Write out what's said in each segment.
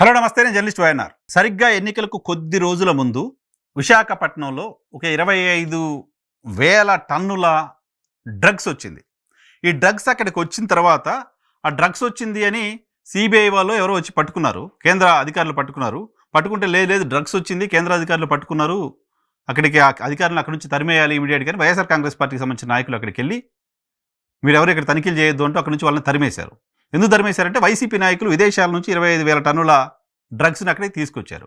Hello నమస్తే, నేను journalist YNR. సరిగ్గా ఎన్నికలకు కొద్ది రోజుల ముందు విశాఖపట్నంలో ఒక 25,000 టన్నుల డ్రగ్స్ వచ్చింది. ఈ డ్రగ్స్ అక్కడికి వచ్చిన తర్వాత ఆ డ్రగ్స్ వచ్చింది అని సిబిఐ వాళ్ళు ఎవరో వచ్చి పట్టుకున్నారు. కేంద్ర అధికారులు పట్టుకున్నారు. పట్టుకుంటే లేదు డ్రగ్స్ వచ్చింది, కేంద్ర అధికారులు పట్టుకున్నారు, అక్కడికి అధికారులను అక్కడి నుంచి తరిమేయాలి ఇమీడియట్గా. వైఎస్ఆర్ కాంగ్రెస్ పార్టీకి సంబంధించిన నాయకులు అక్కడికి వెళ్ళి మీరు ఎవరు ఇక్కడ తనిఖీలు చేయొద్దు అంటూ అక్కడి నుంచి వాళ్ళని తరిమేశారు. ఎందుకు తరిమేశారంటే వైసీపీ నాయకులు విదేశాల నుంచి 25,000 టన్నుల డ్రగ్స్ని అక్కడికి తీసుకొచ్చారు.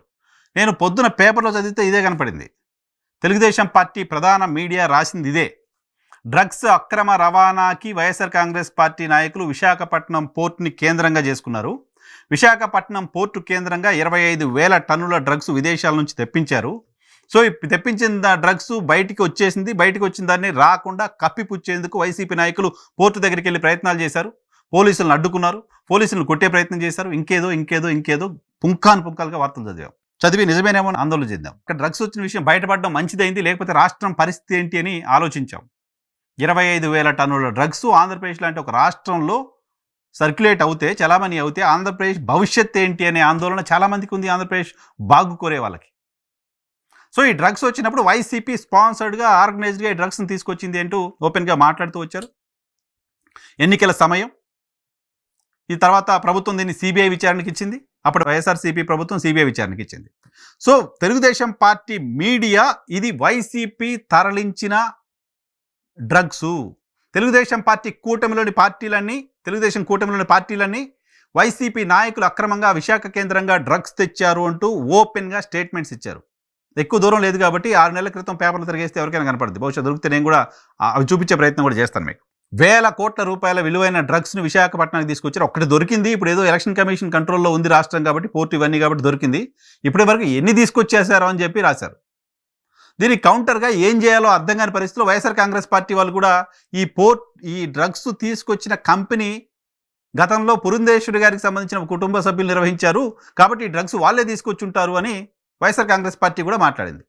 నేను పొద్దున పేపర్లో చదివితే ఇదే కనపడింది. తెలుగుదేశం పార్టీ ప్రధాన మీడియా రాసింది ఇదే. డ్రగ్స్ అక్రమ రవాణాకి వైఎస్ఆర్ కాంగ్రెస్ పార్టీ నాయకులు విశాఖపట్నం పోర్టుని కేంద్రంగా చేసుకున్నారు. విశాఖపట్నం పోర్టు కేంద్రంగా 25,000 టన్నుల డ్రగ్స్ విదేశాల నుంచి తెప్పించారు. సో తెప్పించిన డ్రగ్స్ బయటికి వచ్చేసింది. బయటికి వచ్చిన దాన్ని రాకుండా కప్పిపుచ్చేందుకు వైసీపీ నాయకులు పోర్టు దగ్గరికి వెళ్ళి ప్రయత్నాలు చేశారు. పోలీసులను అడ్డుకున్నారు, పోలీసులను కొట్టే ప్రయత్నం చేశారు. ఇంకేదో పుంఖాలుగా వార్తలు చదివి నిజమేనేమో అని ఆందోళన చెందాం. ఇక్కడ డ్రగ్స్ వచ్చిన విషయం బయటపడడం మంచిదైంది, లేకపోతే రాష్ట్రం పరిస్థితి ఏంటి అని ఆలోచించాం. 25,000 టన్నుల డ్రగ్స్ ఆంధ్రప్రదేశ్ లాంటి ఒక రాష్ట్రంలో సర్క్యులేట్ అవుతే, చలామణి అవుతే ఆంధ్రప్రదేశ్ భవిష్యత్ ఏంటి అనే ఆందోళన చాలామందికి ఉంది, ఆంధ్రప్రదేశ్ బాగు కోరే వాళ్ళకి. సో ఈ డ్రగ్స్ వచ్చినప్పుడు వైసీపీ స్పాన్సర్డ్గా ఆర్గనైజ్డ్గా ఈ డ్రగ్స్ని తీసుకొచ్చింది అంటూ ఓపెన్గా మాట్లాడుతూ వచ్చారు. ఎన్నికల సమయం, ఈ తర్వాత ప్రభుత్వం దీన్ని సిబిఐ విచారణకి ఇచ్చింది. అప్పుడు వైఎస్ఆర్సీపీ ప్రభుత్వం సిబిఐ విచారణకి ఇచ్చింది. సో తెలుగుదేశం పార్టీ మీడియా ఇది వైసీపీ తరలించిన డ్రగ్సు. తెలుగుదేశం కూటమిలోని పార్టీలన్నీ వైసీపీ నాయకులు అక్రమంగా విశాఖ కేంద్రంగా డ్రగ్స్ తెచ్చారు అంటూ ఓపెన్గా స్టేట్మెంట్స్ ఇచ్చారు. ఎక్కువ దూరం లేదు కాబట్టి 6 నెలల క్రితం పేపర్లు తిరిగేస్తే ఎవరికైనా కనపడుతుంది. బహుశా దొరికితే నేను కూడా అవి చూపించే ప్రయత్నం కూడా చేస్తాను మీకు. వేల కోట్ల రూపాయల విలువైన డ్రగ్స్ను విశాఖపట్నానికి తీసుకొచ్చారు. ఒక్కటి దొరికింది. ఇప్పుడు ఏదో ఎలక్షన్ కమిషన్ కంట్రోల్లో ఉంది రాష్ట్రం కాబట్టి, పోర్టు ఇవన్నీ కాబట్టి దొరికింది. ఇప్పటి వరకు ఎన్ని తీసుకొచ్చేసారో అని చెప్పి రాశారు. దీనికి కౌంటర్గా ఏం చేయాలో అర్థం కాని పరిస్థితిలో వైఎస్ఆర్ కాంగ్రెస్ పార్టీ వాళ్ళు కూడా ఈ డ్రగ్స్ తీసుకొచ్చిన కంపెనీ గతంలో పురంధేశ్వరి గారికి సంబంధించిన కుటుంబ సభ్యులు నిర్వహించారు కాబట్టి ఈ డ్రగ్స్ వాళ్ళే తీసుకొచ్చి ఉంటారు అని వైఎస్ఆర్ కాంగ్రెస్ పార్టీ కూడా మాట్లాడింది.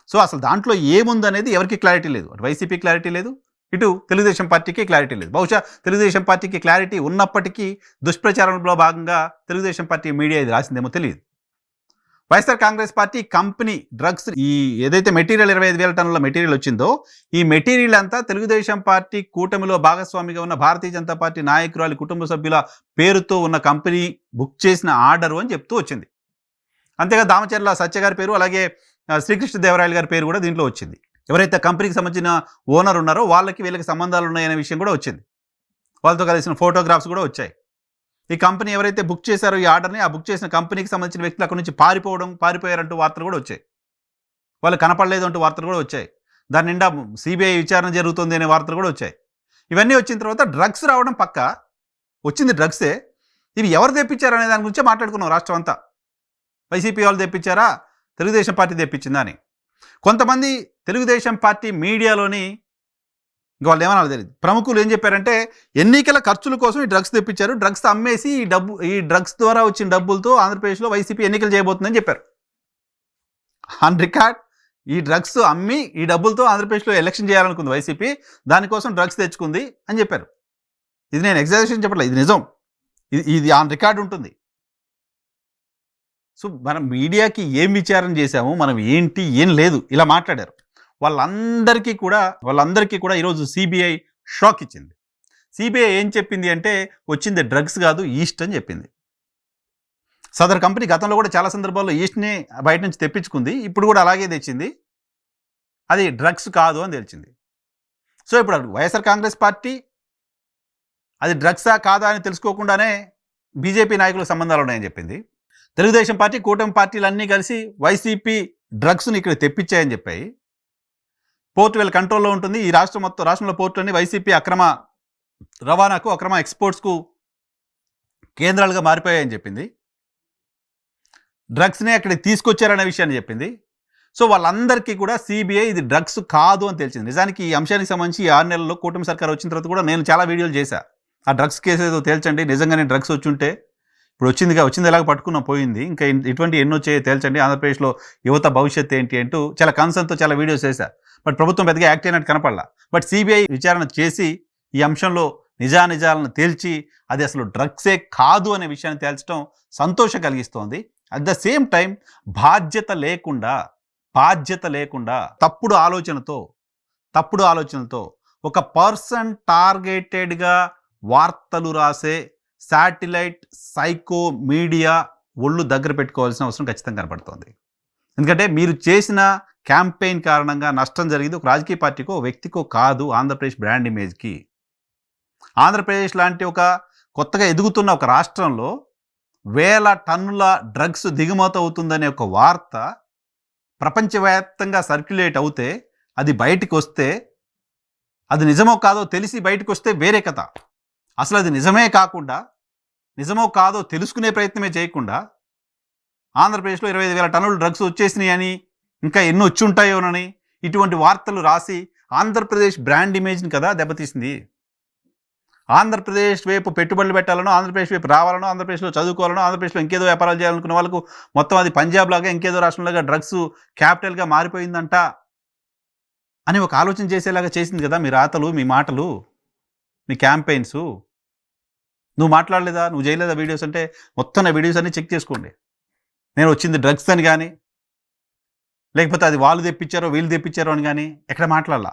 సో అసలు దాంట్లో ఏముందనేది ఎవరికి క్లారిటీ లేదు. అటు వైసీపీ క్లారిటీ లేదు, ఇటు తెలుగుదేశం పార్టీకి క్లారిటీ లేదు. బహుశా తెలుగుదేశం పార్టీకి క్లారిటీ ఉన్నప్పటికీ దుష్ప్రచారంలో భాగంగా తెలుగుదేశం పార్టీ మీడియా ఇది రాసిందేమో తెలియదు. YSR Congress party company drugs ఈ ఏదైతే మెటీరియల్ 25,000 టన్నుల మెటీరియల్ వచ్చిందో ఈ మెటీరియల్ అంతా తెలుగుదేశం పార్టీ కూటమిలో భాగస్వామిగా ఉన్న భారతీయ జనతా పార్టీ నాయకురాలి కుటుంబ సభ్యుల పేరుతో ఉన్న కంపెనీ బుక్ చేసిన ఆర్డరు అని చెప్తూ వచ్చింది. అంతేగా దామచర్ల సత్య గారి పేరు, అలాగే శ్రీకృష్ణదేవరాయలు గారి పేరు కూడా దీంట్లో వచ్చింది. ఎవరైతే కంపెనీకి సంబంధించిన ఓనర్ ఉన్నారో వీళ్ళకి సంబంధాలు ఉన్నాయనే విషయం కూడా వచ్చింది. వాళ్ళతో కలిసిన ఫోటోగ్రాఫ్స్ కూడా వచ్చాయి. ఈ కంపెనీ ఎవరైతే బుక్ చేశారో ఈ ఆర్డర్ని, ఆ బుక్ చేసిన కంపెనీకి సంబంధించిన వ్యక్తులు అక్కడి నుంచి పారిపోయారంటూ వార్తలు కూడా వచ్చాయి. వాళ్ళు కనపడలేదు అంటూ వార్తలు కూడా వచ్చాయి. దాని నిండా సిబిఐ విచారణ జరుగుతుంది అనే వార్తలు కూడా వచ్చాయి. ఇవన్నీ వచ్చిన తర్వాత డ్రగ్స్ రావడం పక్క, వచ్చింది డ్రగ్సే. ఇవి ఎవరు తెప్పించారు అనే దాని గురించే మాట్లాడుకున్నాం రాష్ట్రం అంతా. వైసీపీ వాళ్ళు తెప్పించారా, తెలుగుదేశం పార్టీ తెప్పించిందా అని. కొంతమంది తెలుగుదేశం పార్టీ మీడియాలోని వాళ్ళు ఏమన్నా తెలియదు ప్రముఖులు ఏం చెప్పారంటే, ఎన్నికల ఖర్చుల కోసం ఈ డ్రగ్స్ తెప్పించారు, డ్రగ్స్ అమ్మేసి ఈ డ్రగ్స్ ద్వారా వచ్చిన డబ్బులతో ఆంధ్రప్రదేశ్లో వైసీపీ ఎన్నికలు చేయబోతుందని చెప్పారు. ఆన్ రికార్డ్ ఈ డ్రగ్స్ అమ్మి ఈ డబ్బులతో ఆంధ్రప్రదేశ్లో ఎలక్షన్ చేయాలనుకుంది వైసీపీ, దానికోసం డ్రగ్స్ తెచ్చుకుంది అని చెప్పారు. ఇది నేను ఎగ్జాజరేషన్ చెప్పట్లేదు, ఇది నిజం, ఇది ఆన్ రికార్డ్ ఉంటుంది. సో మనం మీడియాకి ఏం విచారణ చేశాము, మనం ఏంటి ఏం లేదు ఇలా మాట్లాడారు. వాళ్ళందరికీ కూడా ఈరోజు సిబిఐ షాక్ ఇచ్చింది. సిబిఐ ఏం చెప్పింది అంటే, వచ్చింది డ్రగ్స్ కాదు ఈస్ట్ అని చెప్పింది. సదర్ కంపెనీ గతంలో కూడా చాలా సందర్భాల్లో ఈస్ట్ని బయట నుంచి తెప్పించుకుంది, ఇప్పుడు కూడా అలాగే తెచ్చింది, అది డ్రగ్స్ కాదు అని తెలిసింది. సో ఇప్పుడు వైఎస్ఆర్ కాంగ్రెస్ పార్టీ అది డ్రగ్సా కాదా అని తెలుసుకోకుండానే బీజేపీ నాయకులకు సంబంధాలు ఉన్నాయని చెప్పింది. తెలుగుదేశం పార్టీ కూటమి పార్టీలన్నీ కలిసి వైసీపీ డ్రగ్స్ని ఇక్కడ తెప్పించాయని చెప్పాయి. పోర్టు వీళ్ళ కంట్రోల్లో ఉంటుంది, ఈ రాష్ట్రంలో పోర్టులన్నీ వైసీపీ అక్రమ రవాణాకు, అక్రమ ఎక్స్పోర్ట్స్కు కేంద్రాలుగా మారిపోయాయని చెప్పింది. డ్రగ్స్ని అక్కడికి తీసుకొచ్చారనే విషయాన్ని చెప్పింది. సో వాళ్ళందరికీ కూడా సిబిఐ ఇది డ్రగ్స్ కాదు అని తెలిసింది. నిజానికి ఈ అంశానికి సంబంధించి 6 నెలల్లో కూటమి సర్కార్ వచ్చిన తర్వాత కూడా నేను చాలా వీడియోలు చేశాను. ఆ డ్రగ్స్ కేసు ఏదో తేల్చండి, నిజంగానే డ్రగ్స్ వచ్చుంటే, ఇప్పుడు వచ్చింది ఎలాగ పట్టుకున్నా పోయింది, ఇంకా ఇటువంటి ఎన్నో తేల్చండి, ఆంధ్రప్రదేశ్లో యువత భవిష్యత్తు ఏంటి అంటూ చాలా కన్సర్న్తో చాలా వీడియోస్ చేశారు. బట్ ప్రభుత్వం పెద్దగా యాక్ట్ అయినట్టు కనపడలా. బట్ సిబిఐ విచారణ చేసి ఈ అంశంలో నిజాలను తేల్చి అది అసలు డ్రగ్సే కాదు అనే విషయాన్ని తేల్చడం సంతోషం కలిగిస్తోంది. అట్ ద సేమ్ టైం బాధ్యత లేకుండా తప్పుడు ఆలోచనతో ఒక పర్సన్ టార్గెటెడ్గా వార్తలు రాసే శాటిలైట్ సైకో మీడియా ఒళ్ళు దగ్గర పెట్టుకోవాల్సిన అవసరం ఖచ్చితంగా కనపడుతోంది. ఎందుకంటే మీరు చేసిన క్యాంపెయిన్ కారణంగా నష్టం జరిగింది ఒక రాజకీయ పార్టీకో, ఒక వ్యక్తికో కాదు, ఆంధ్రప్రదేశ్ బ్రాండ్ ఇమేజ్కి. ఆంధ్రప్రదేశ్ లాంటి ఒక కొత్తగా ఎదుగుతున్న ఒక రాష్ట్రంలో వేల టన్నుల డ్రగ్స్ దిగుమతి అవుతుందనే ఒక వార్త ప్రపంచవ్యాప్తంగా సర్క్యులేట్ అవుతే, అది బయటికి వస్తే, అది నిజమో కాదో తెలిసి బయటకు వస్తే వేరే కథ. అసలు అది నిజమో కాదో తెలుసుకునే ప్రయత్నమే చేయకుండా ఆంధ్రప్రదేశ్లో 25,000 టన్నుల డ్రగ్స్ వచ్చేసినాయి అని, ఇంకా ఎన్ని వచ్చి ఉంటాయోనని ఇటువంటి వార్తలు రాసి ఆంధ్రప్రదేశ్ బ్రాండ్ ఇమేజ్ని కదా దెబ్బతీసింది. ఆంధ్రప్రదేశ్ వైపు పెట్టుబడులు పెట్టాలనో, ఆంధ్రప్రదేశ్ వైపు రావాలనో, ఆంధ్రప్రదేశ్లో చదువుకోవాలనో, ఆంధ్రప్రదేశ్లో ఇంకేదో వ్యాపారాలు చేయాలనుకున్న వాళ్ళకు మొత్తం అది పంజాబ్ లాగా ఇంకేదో రాష్ట్రంలాగా డ్రగ్స్ క్యాపిటల్గా మారిపోయిందంట అని ఒక ఆలోచన చేసేలాగా చేసింది కదా మీ రాతలు, మీ మాటలు, మీ క్యాంపెయిన్స్. నువ్వు మాట్లాడలేదా, నువ్వు చేయలేదా వీడియోస్ అంటే మొత్తం నా వీడియోస్ అన్నీ చెక్ చేసుకోండి. నేను వచ్చింది డ్రగ్స్ అని కానీ, లేకపోతే అది వాళ్ళు తెప్పించారో వీళ్ళు తెప్పించారో అని కానీ ఎక్కడ మాట్లాడాల.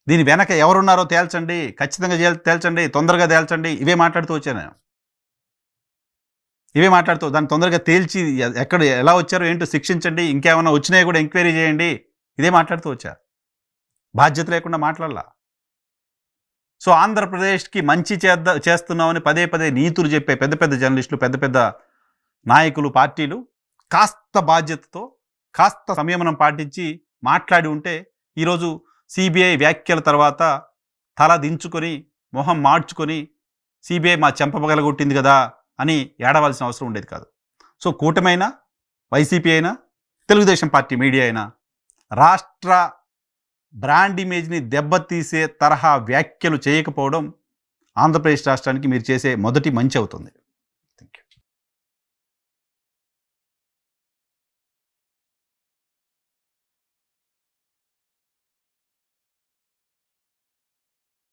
దీని వెనక ఎవరున్నారో తేల్చండి, ఖచ్చితంగా తేల్చండి, తొందరగా తేల్చండి, ఇవే మాట్లాడుతూ వచ్చాను నేను. దాన్ని తొందరగా తేల్చి ఎక్కడ ఎలా వచ్చారో ఏంటో శిక్షించండి, ఇంకేమైనా వచ్చినాయి కూడా ఎంక్వైరీ చేయండి, ఇదే మాట్లాడుతూ వచ్చా. బాధ్యత లేకుండా మాట్లాడాల. సో ఆంధ్రప్రదేశ్కి మంచి చేస్తున్నామని పదే పదే నీతులు చెప్పే పెద్ద పెద్ద జర్నలిస్టులు, పెద్ద పెద్ద నాయకులు, పార్టీలు కాస్త బాధ్యతతో, కాస్త సంయమనం పాటించి మాట్లాడి ఉంటే ఈరోజు సిబిఐ వ్యాఖ్యల తర్వాత తల దించుకొని, మొహం మార్చుకొని, సిబిఐ మా చెంప పగలగొట్టింది కదా అని ఏడవలసిన అవసరం ఉండేది కాదు. సో కూటమైనా, వైసీపీ అయినా, తెలుగుదేశం పార్టీ మీడియా అయినా రాష్ట్ర బ్రాండ్ ఇమేజ్ని దెబ్బతీసే తరహా వ్యాఖ్యలు చేయకపోవడం ఆంధ్రప్రదేశ్ రాష్ట్రానికి మీరు చేసే మొదటి మంచి అవుతుంది.